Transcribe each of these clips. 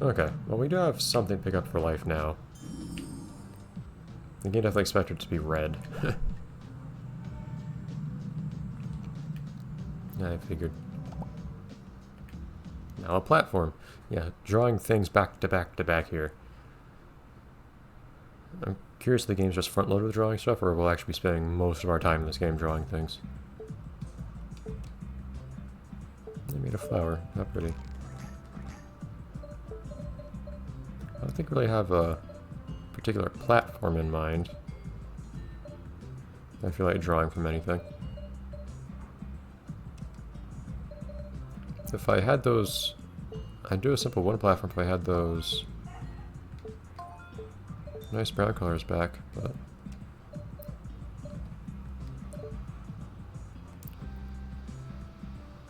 Okay, well we do have something pick up for life now. The game definitely expected it to be red. I figured. Now a platform. Yeah, drawing things back to back to back here. I'm curious if the game's just front-loaded with drawing stuff, or we'll actually be spending most of our time in this game drawing things. They made a flower. How pretty. I don't think we really have a particular platform in mind. I feel like drawing from anything. If I had those... I'd do a simple one platform if I had those nice brown colors back, but...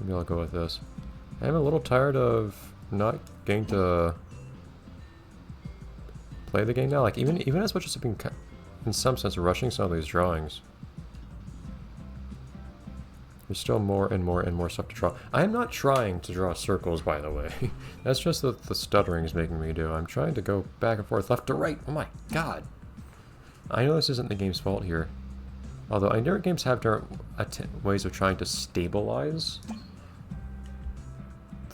maybe I'll go with this. I'm a little tired of not getting to play the game now. Like, even as much as I've been, in some sense, rushing some of these drawings. There's still more and more and more stuff to draw. I am not trying to draw circles, by the way. That's just what the stuttering is making me do. I'm trying to go back and forth, left to right. Oh my god. I know this isn't the game's fault here. Although I know games have different ways of trying to stabilize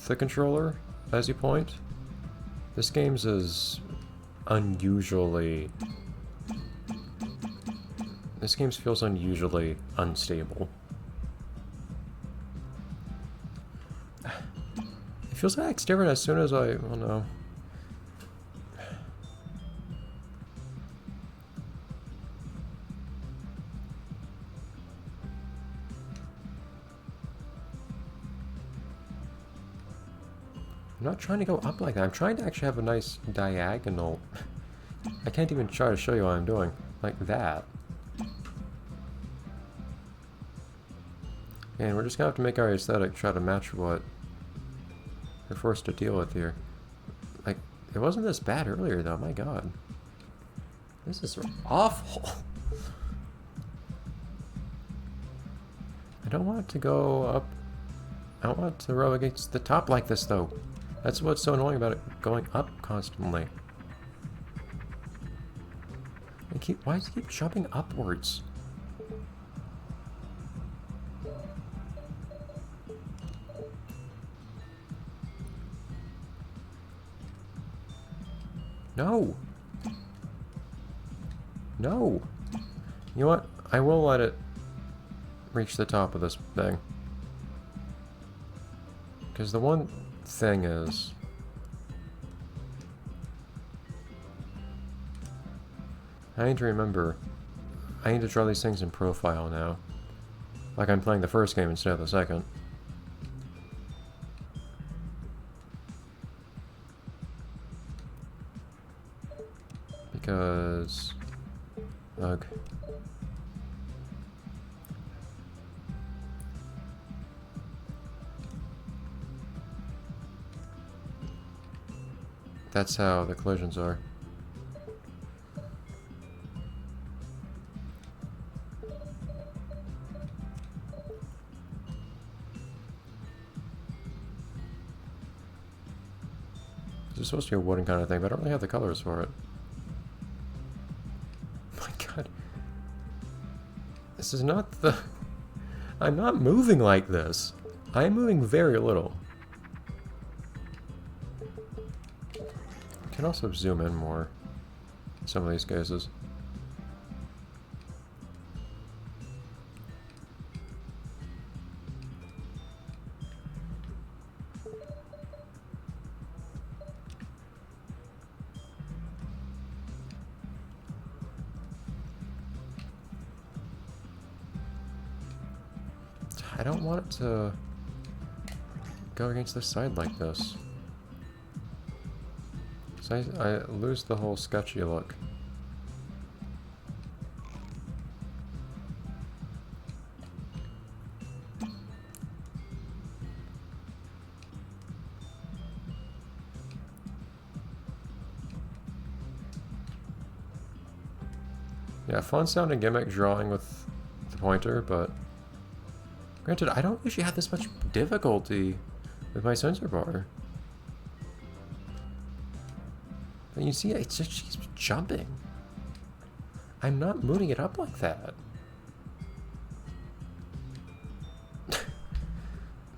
the controller, as you point. This game's is unusually... This game feels unusually unstable. It feels like it's different as soon as I... well, no. I'm not trying to go up like that. I'm trying to actually have a nice diagonal. I can't even try to show you what I'm doing. Like that. And we're just gonna have to make our aesthetic try to match what we're forced to deal with here. Like, it wasn't this bad earlier though, my god. This is awful. I don't want it to go up. I don't want it to row against the top like this though. That's what's so annoying about it going up constantly. Why does it keep jumping upwards? No! No! You know what? I will let it reach the top of this thing. Because the one thing is... I need to remember, I need to draw these things in profile now. Like I'm playing the first game instead of the second. Because... ugh. That's how the collisions are. It's supposed to be a wooden kind of thing, but I don't really have the colors for it. My god. This is not the... I'm not moving like this. I'm moving very little. I can also zoom in more in some of these cases. I don't want it to go against this side like this. So I lose the whole sketchy look. Yeah, fun sounding gimmick drawing with the pointer, but granted, I don't usually have this much difficulty with my sensor bar. And you see, it's just she's jumping. I'm not moving it up like that.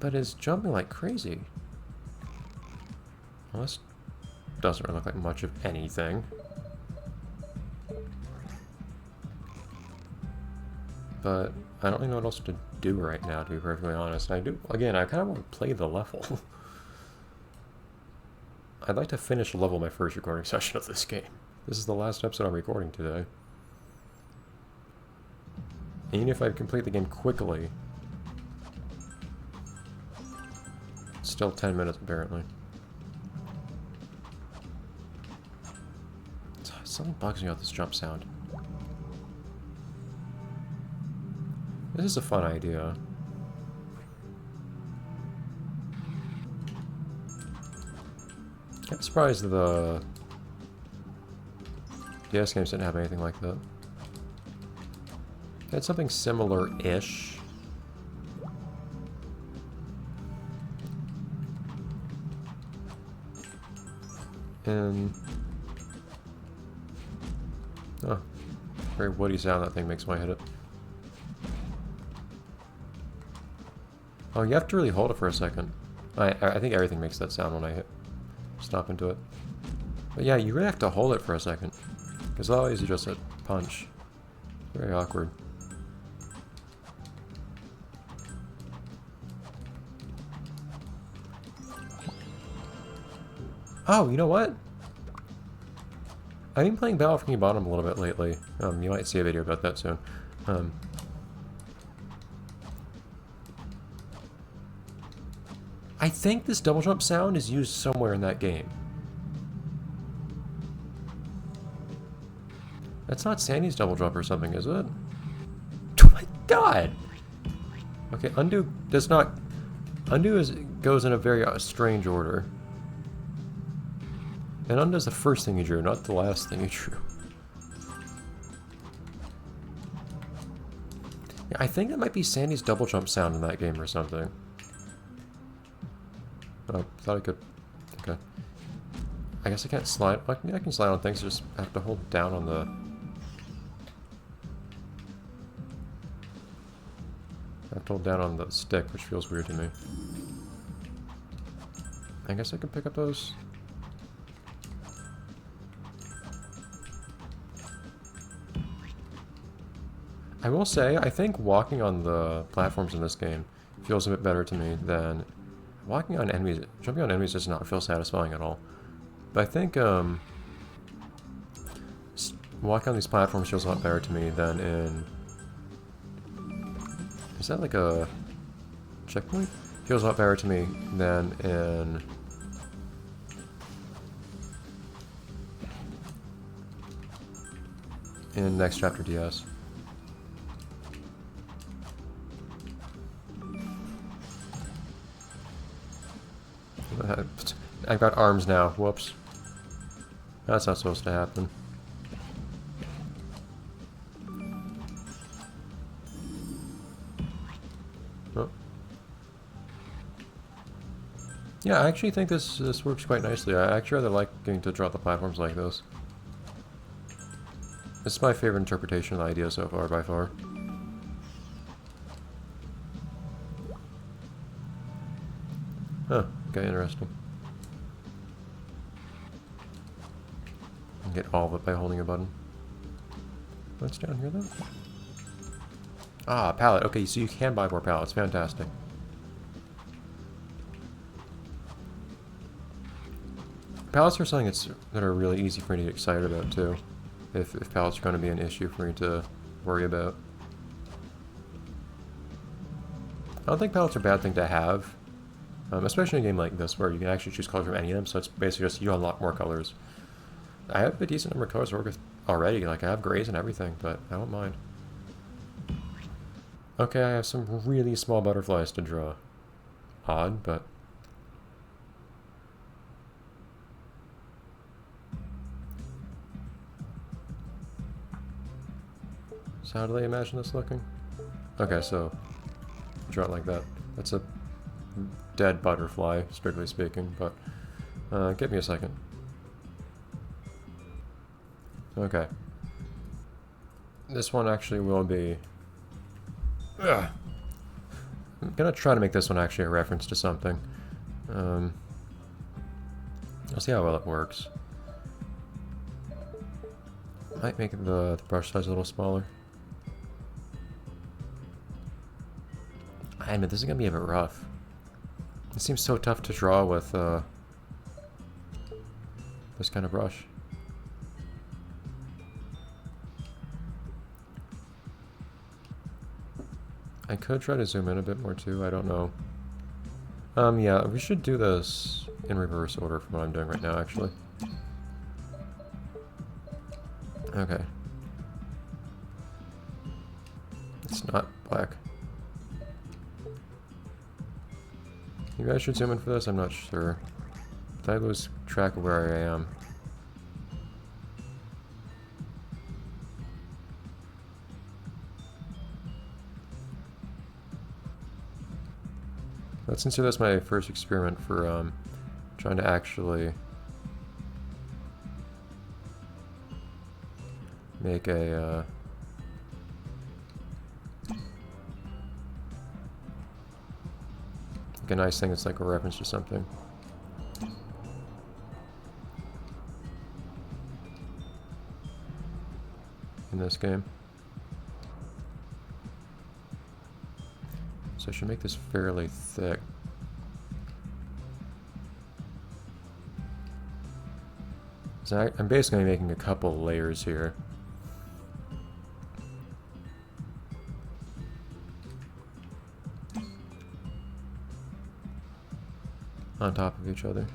But it's jumping like crazy. Well, this doesn't really look like much of anything. But I don't really know what else to do right now, to be perfectly honest. I do, again, I kind of want to play the level. I'd like to finish level my first recording session of this game. This is the last episode I'm recording today. And even if I complete the game quickly, it's still 10 minutes apparently. Something bugs me about this jump sound. This is a fun idea. I'm surprised the DS games didn't have anything like that. They had something similar-ish. And... oh, very woody sound that thing makes when I hit it. Oh, you have to really hold it for a second. I think everything makes that sound when I stop into it. But yeah, you really have to hold it for a second. Because otherwise you just hit punch. Very awkward. Oh, you know what? I've been playing Battle for King Bottom a little bit lately. You might see a video about that soon. I think this double jump sound is used somewhere in that game. That's not Sandy's double jump or something, is it? Oh my god! Okay, undo does not... undo goes in a very strange order. And undo is the first thing you drew, not the last thing you drew. Yeah, I think that might be Sandy's double jump sound in that game or something. Oh, thought I could... okay. I guess I can't slide... I can slide on things, I just have to hold down on the... I have to hold down on the stick, which feels weird to me. I guess I can pick up those... I will say, I think walking on the platforms in this game feels a bit better to me than... walking on enemies, jumping on enemies does not feel satisfying at all. But I think, walking on these platforms feels a lot better to me than in... is that like a checkpoint? Feels a lot better to me than in Next Chapter DS. I've got arms now. Whoops. That's not supposed to happen. Oh. Yeah, I actually think this works quite nicely. I actually rather like getting to draw the platforms like this. This is my favorite interpretation of the idea so far, by far. Huh, okay, interesting. Get all of it by holding a button. What's down here, though? Ah, pallet. Okay, so you can buy more pallets. Fantastic. Pallets are something that are really easy for me to get excited about, too. If pallets are going to be an issue for me to worry about. I don't think pallets are a bad thing to have. Especially in a game like this, where you can actually choose colors from any of them, so it's basically just you unlock more colors. I have a decent number of colors to work with already, like I have grays and everything, but I don't mind. Okay, I have some really small butterflies to draw. Odd, but... so how do they imagine this looking? Okay, so... draw it like that. That's a dead butterfly, strictly speaking, but... give me a second. Okay. This one actually will be... Ugh. I'm gonna try to make this one actually a reference to something. I'll see how well it works. Might make the brush size a little smaller. I admit, this is gonna be a bit rough. It seems so tough to draw with this kind of brush. I could try to zoom in a bit more too, I don't know. Yeah, we should do this in reverse order from what I'm doing right now, actually. Okay. It's not black. Maybe I should zoom in for this, I'm not sure. Did I lose track of where I am? Let's consider this my first experiment for trying to actually make a like a nice thing that's like a reference to something. In this game. So I should make this fairly thick. So I'm basically making a couple layers here. On top of each other.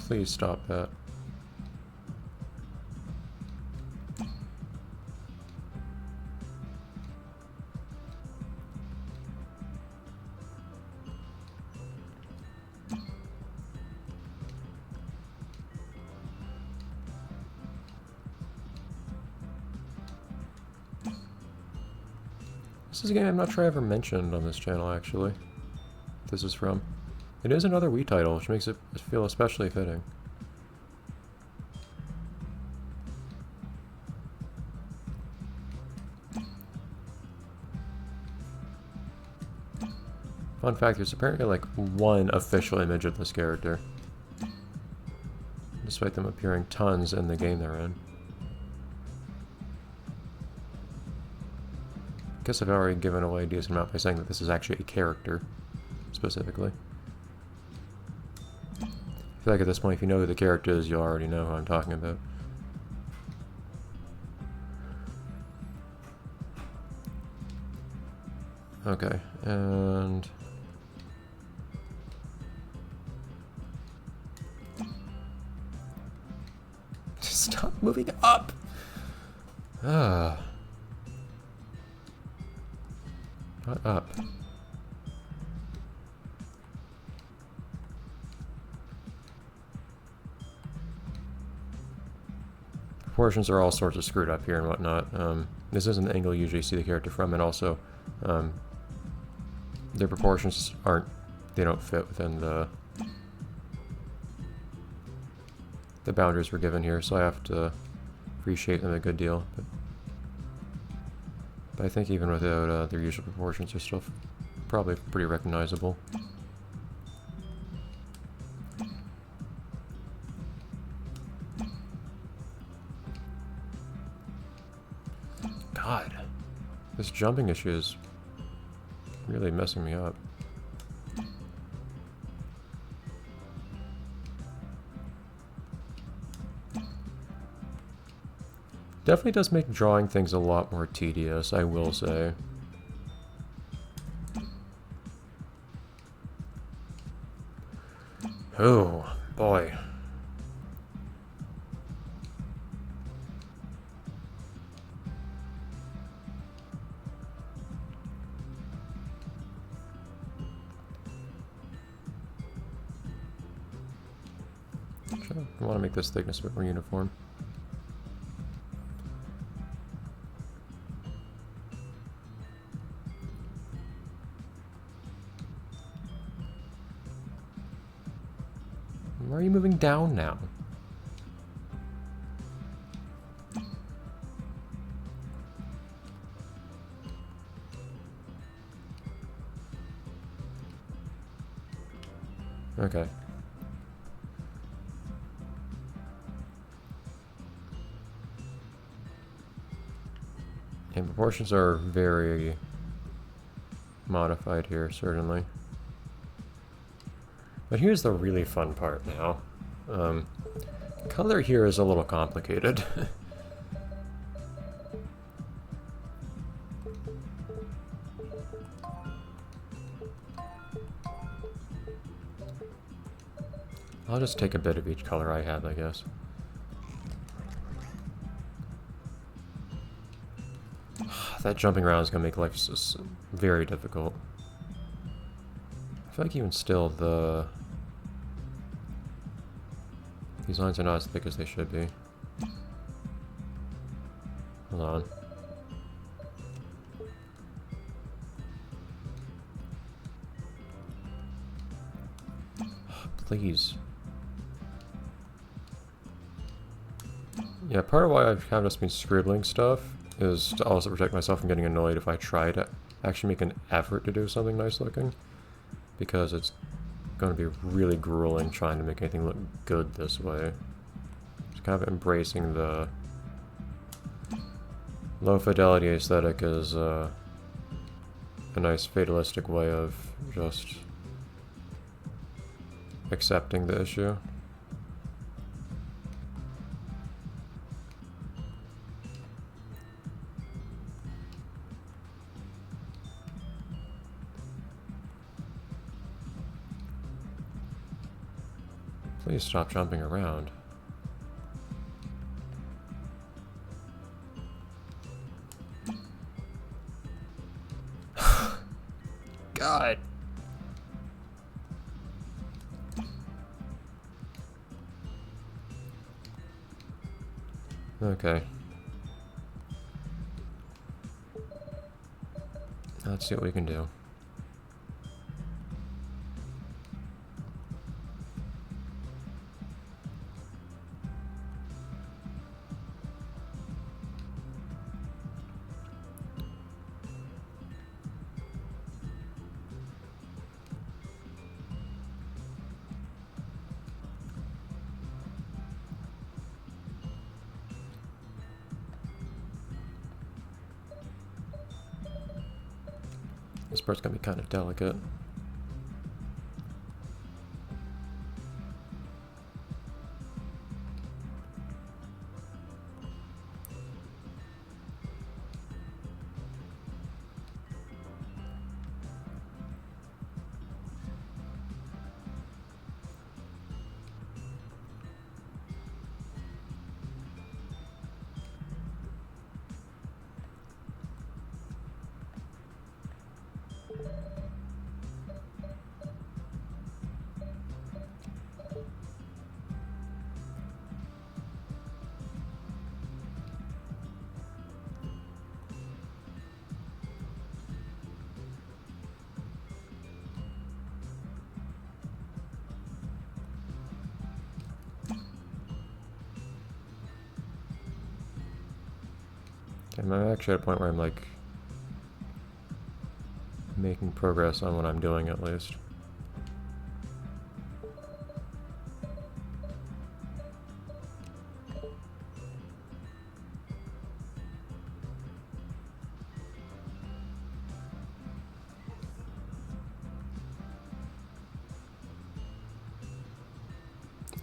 Please stop that. This is a game I'm not sure I ever mentioned on this channel, actually. This is from. It is another Wii title, which makes it feel especially fitting. Fun fact, there's apparently like one official image of this character. Despite them appearing tons in the game they're in. I guess I've already given away a decent amount by saying that this is actually a character, specifically. I feel like at this point, if you know who the character is, you'll already know who I'm talking about. Okay, and... Stop moving up! Ah. Not up. Proportions are all sorts of screwed up here and whatnot. This isn't the angle you usually see the character from, and also their proportions they don't fit within the boundaries we're given here, so I have to reshape them a good deal. But I think even without their usual proportions, they're still probably pretty recognizable. God, this jumping issue is really messing me up. Definitely does make drawing things a lot more tedious, I will say. Oh, boy. I want to make this thickness a bit more uniform. Why are you moving down now? Okay. And proportions are very modified here, certainly. But here's the really fun part now. Color here is a little complicated. I'll just take a bit of each color I have, I guess. That jumping around is going to make life very difficult. I feel like even still, these lines are not as thick as they should be. Hold on. Please. Yeah, part of why I've kind of just been scribbling stuff is to also protect myself from getting annoyed if I try to actually make an effort to do something nice looking. Because it's going to be really grueling trying to make anything look good this way. Just kind of embracing the low fidelity aesthetic is a nice fatalistic way of just accepting the issue. Please stop jumping around. God. Okay. Let's see what we can do. This part's gonna be kind of delicate. Okay, I'm actually at a point where I'm like making progress on what I'm doing at least.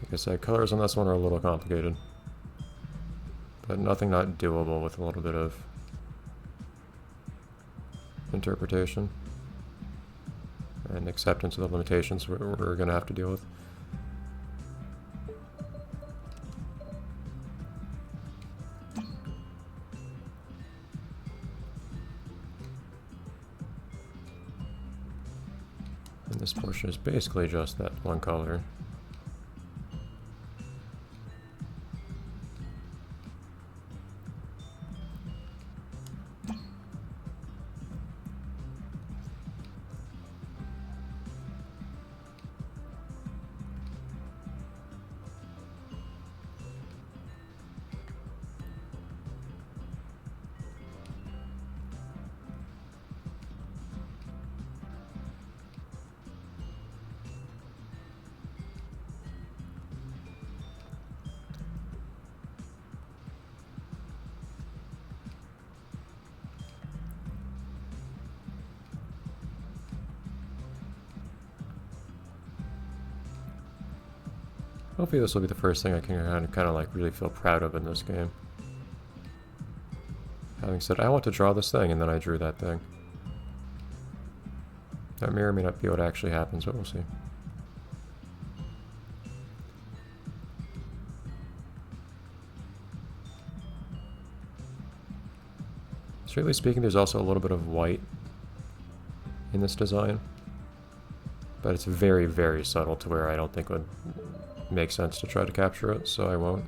Like I said, colors on this one are a little complicated. But nothing not doable with a little bit of interpretation and acceptance of the limitations we're going to have to deal with. And this portion is basically just that one color. Hopefully this will be the first thing I can kind of like really feel proud of in this game. Having said, I want to draw this thing, and then I drew that thing. That may or may not be what actually happens, but we'll see. Strictly speaking, there's also a little bit of white in this design, but it's very, very subtle to where I don't think it would make sense to try to capture it, so I won't.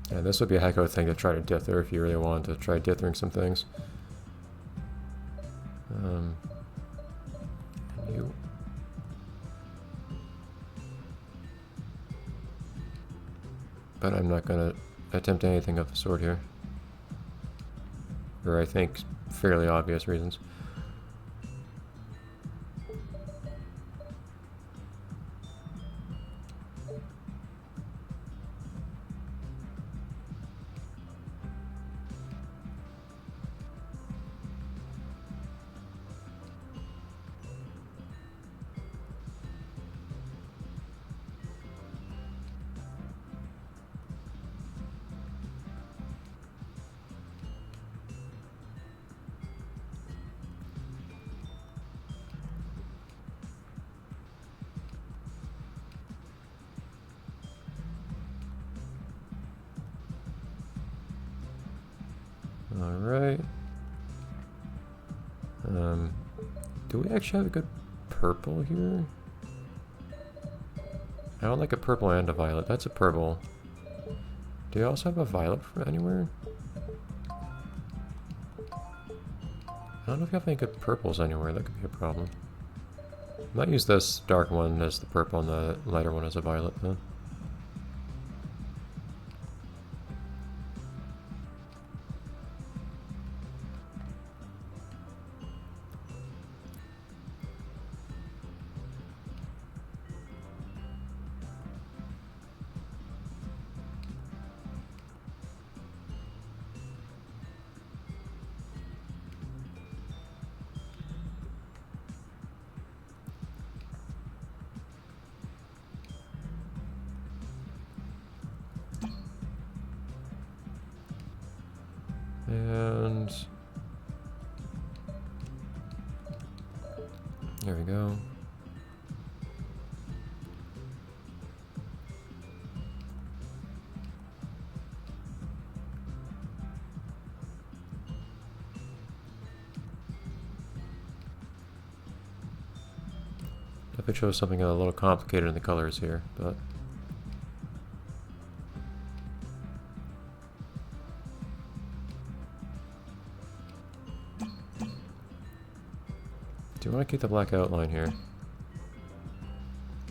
Yeah, this would be a heck of a thing to try to dither if you really wanted to try dithering some things. But I'm not going to attempt anything of the sort here. For, I think, fairly obvious reasons. Alright. Do we actually have a good purple here? I don't like a purple and a violet. That's a purple. Do you also have a violet from anywhere? I don't know if you have any good purples anywhere. That could be a problem. I might use this dark one as the purple and the lighter one as a violet then. And there we go. Definitely shows something a little complicated in the colors here, but do you want to keep the black outline here?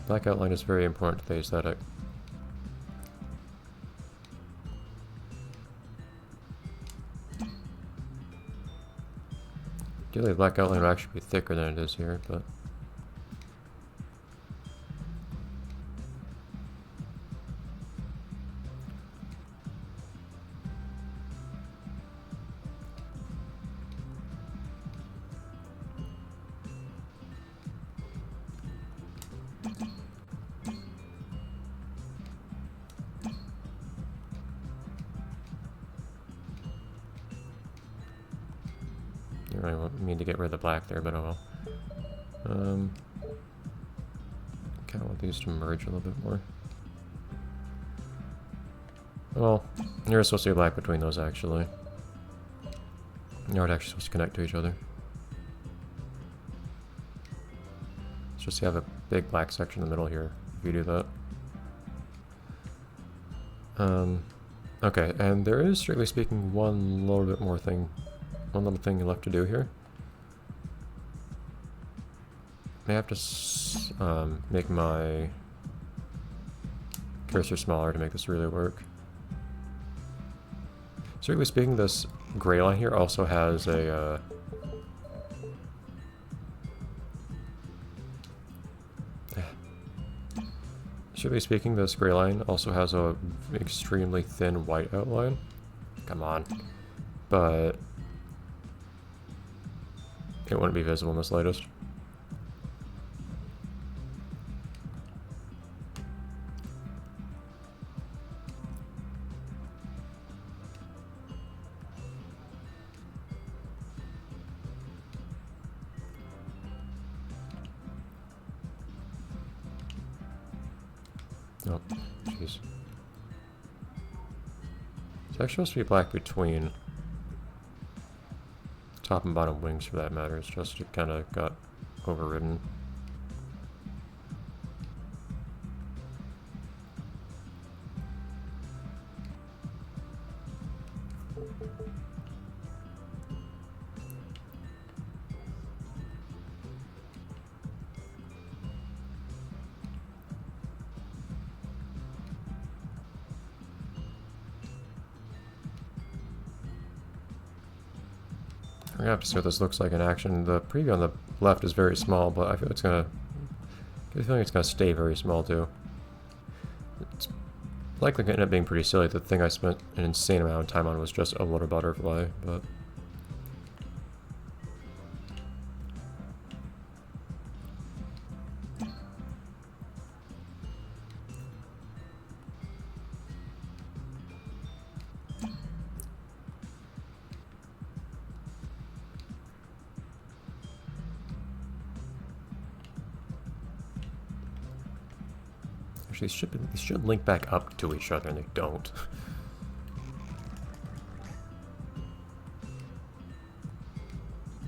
Black outline is very important to the aesthetic. Ideally, the black outline would actually be thicker than it is here, but I don't mean to get rid of the black there, but oh well. Kind of want these to merge a little bit more. Well, you're supposed to be black between those actually. You're actually supposed to connect to each other. It's just you have a big black section in the middle here if you do that. Okay, and there is, strictly speaking, one little little thing left to do here. May have to make my cursor smaller to make this really work. Strictly speaking, this gray line here also has a Strictly speaking, this gray line also has a extremely thin white outline. Come on. But it wouldn't be visible in the slightest. Oh, jeez. It's actually supposed to be black between top and bottom wings, for that matter. It's just it kind of got overridden. We're gonna have to see what this looks like in action. The preview on the left is very small, but I feel it's gonna. I feel like it's gonna stay very small too. It's likely gonna end up being pretty silly. The thing I spent an insane amount of time on was just a water butterfly, but. Actually, these should link back up to each other, and they don't.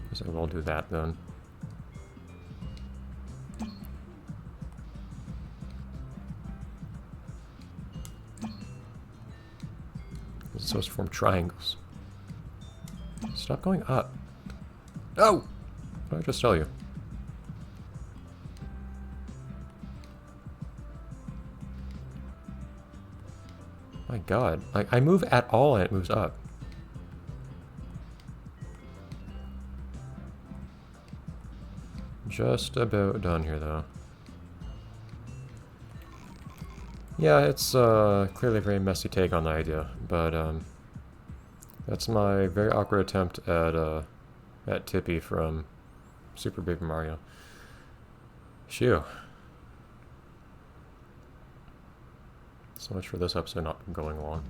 Guess I will do that then. It's supposed to form triangles. Stop going up. Oh! What did I just tell you? My god. I move at all and it moves up. Just about done here though. Yeah, it's clearly a very messy take on the idea, but that's my very awkward attempt at Tippy from Super Paper Mario. Shoo. So much for this episode not going long.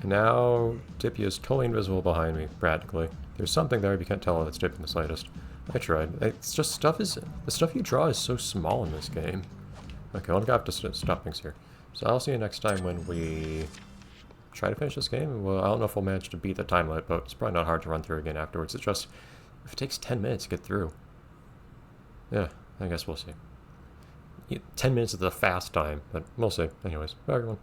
And now Tippy is totally invisible behind me, practically. There's something there, but you can't tell if it's Tippy in the slightest. I tried. It's just the stuff you draw is so small in this game. Okay, I'm gonna have to stop things here. So I'll see you next time when we try to finish this game. Well, I don't know if we'll manage to beat the time limit, but it's probably not hard to run through again afterwards. It's just, if it takes 10 minutes to get through. Yeah, I guess we'll see. 10 minutes is the fast time, but we'll see. Anyways, bye everyone.